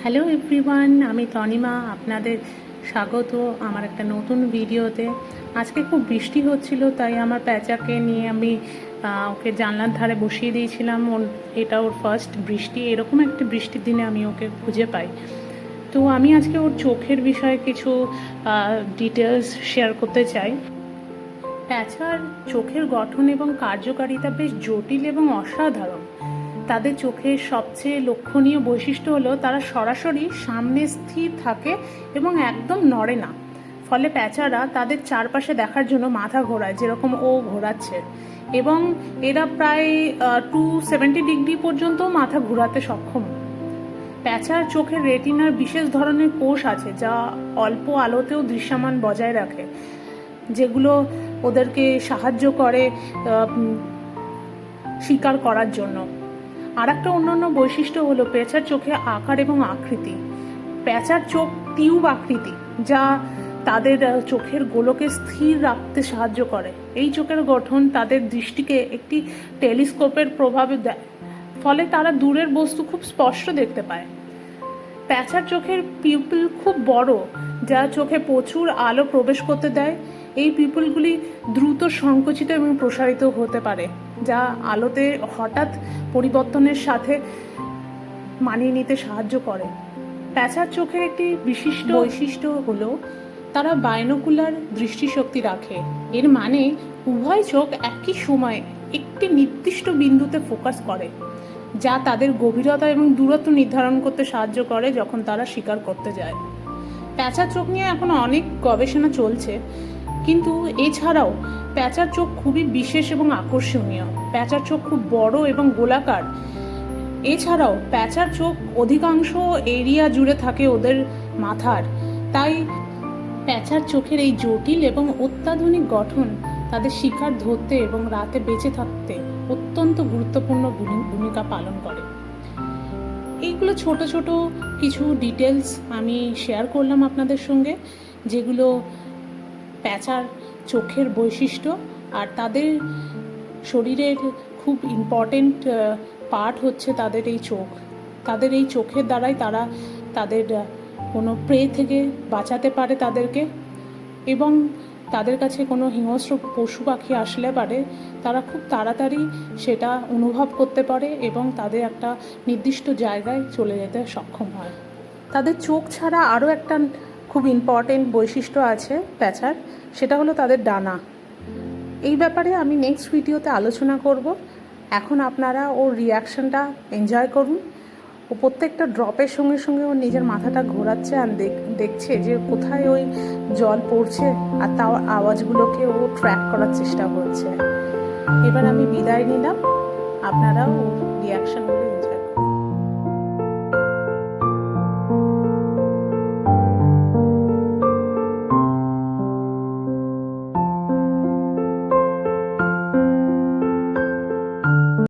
Hello everyone, আমি তনিমা। আপনাদের স্বাগত আমার একটা নতুন ভিডিওতে। আজকে খুব বৃষ্টি হচ্ছিল, তাই আমার প্যাঁচাকে নিয়ে আমি ওকে জানলার ধারে বসিয়ে দিয়েছিলাম। এটা ওর ফার্স্ট বৃষ্টি, এরকম একটা বৃষ্টির দিনে আমি ওকে খুঁজে পাই। তো আমি আজকে ওর চোখের বিষয়ে কিছু ডিটেলস শেয়ার করতে চাই। প্যাঁচার চোখের গঠন এবং কার্যকারিতা বেশ জটিল এবং অসাধারণ। তাদের চোখের সবচেয়ে লক্ষণীয় বৈশিষ্ট্য হলো তারা সরাসরি সামনে স্থির থাকে এবং একদম নড়ে না। ফলে প্যাঁচারা তাদের চারপাশে দেখার জন্য মাথা ঘোরায়, যেরকম ও ঘোরাচ্ছে, এবং এরা প্রায় 270 ডিগ্রি পর্যন্ত মাথা ঘোরাতে সক্ষম। প্যাঁচার চোখের রেটিনার বিশেষ ধরনের কোষ আছে যা অল্প আলোতেও দৃশ্যমান বজায় রাখে, যেগুলো ওদেরকে সাহায্য করে শিকার করার জন্য। আর একটা অন্যান্য বৈশিষ্ট্য হলো প্যাঁচার চোখে আকার এবং আকৃতি। প্যাঁচার চোখ টিউব আকৃতি, যা তাদের চোখের গোলকে স্থির রাখতে সাহায্য করে। এই চোখের গঠন তাদের দৃষ্টিকে একটি টেলিস্কোপের প্রভাবে দেয়, ফলে তারা দূরের বস্তু খুব স্পষ্ট দেখতে পায়। প্যাঁচার চোখের পিউপিল খুব বড়, যা চোখে প্রচুর আলো প্রবেশ করতে দেয়। এই পিউপিলগুলি দ্রুত সংকুচিত এবং প্রসারিত হতে পারে, যা আলোতে হঠাৎ পরিবর্তনের সাথে মানিয়ে নিতে সাহায্য করে। প্যাঁচার চোখের একটি বিশিষ্ট বৈশিষ্ট্য হলো তারা বাইনোকুলার দৃষ্টিশক্তি রাখে। এর মানে উভয় চোখ একই সময়ে একটি নির্দিষ্ট বিন্দুতে ফোকাস করে, যা তাদের গভীরতা এবং দূরত্ব নির্ধারণ করতে সাহায্য করে যখন তারা শিকার করতে যায়। প্যাঁচার চোখ নিয়ে এখন অনেক গবেষণা চলছে, কিন্তু এছাড়াও প্যাঁচার চোখ খুবই বিশেষ এবং আকর্ষণীয়। প্যাঁচার চোখ খুব বড় এবং গোলাকার। এছাড়াও প্যাঁচার চোখ অধিকাংশ এরিয়া জুড়ে থাকে ওদের মাথার, তাই প্যাঁচার চোখের এই জটিল এবং অত্যাধুনিক গঠন তাদের শিকার ধরতে এবং রাতে বেঁচে থাকতে অত্যন্ত গুরুত্বপূর্ণ ভূমিকা পালন করে। এইগুলো ছোট ছোট কিছু ডিটেলস আমি শেয়ার করলাম আপনাদের সঙ্গে, যেগুলো প্যাঁচার চোখের বৈশিষ্ট্য। আর তাদের শরীরের খুব ইম্পর্টেন্ট পার্ট হচ্ছে তাদের এই চোখ। তাদের এই চোখের দ্বারাই তারা তাদের কোনো প্রে থেকে বাঁচাতে পারে তাদেরকে, এবং তাদের কাছে কোনো হিংস্র পশু পাখি আসলে পারে তারা খুব তাড়াতাড়ি সেটা অনুভব করতে পারে এবং তাদের একটা নির্দিষ্ট জায়গায় চলে যেতে সক্ষম হয়। তাদের চোখ ছাড়া আরও একটা খুব ইম্পর্টেন্ট বৈশিষ্ট্য আছে প্যাঁচার, সেটা হলো তাদের ডানা। এই ব্যাপারে আমি নেক্সট ভিডিওতে আলোচনা করব। এখন আপনারা ওর রিয়াকশনটা এনজয় করুন। ও প্রত্যেকটা ড্রপের সঙ্গে সঙ্গে ওর নিজের মাথাটা ঘোরাচ্ছে আর দেখছে যে কোথায় ওই জল পড়ছে, আর তাও আওয়াজগুলোকে ও ট্র্যাক করার চেষ্টা করছে। এবার আমি বিদায় নিলাম, আপনারাও ওর রিয়াকশনগুলো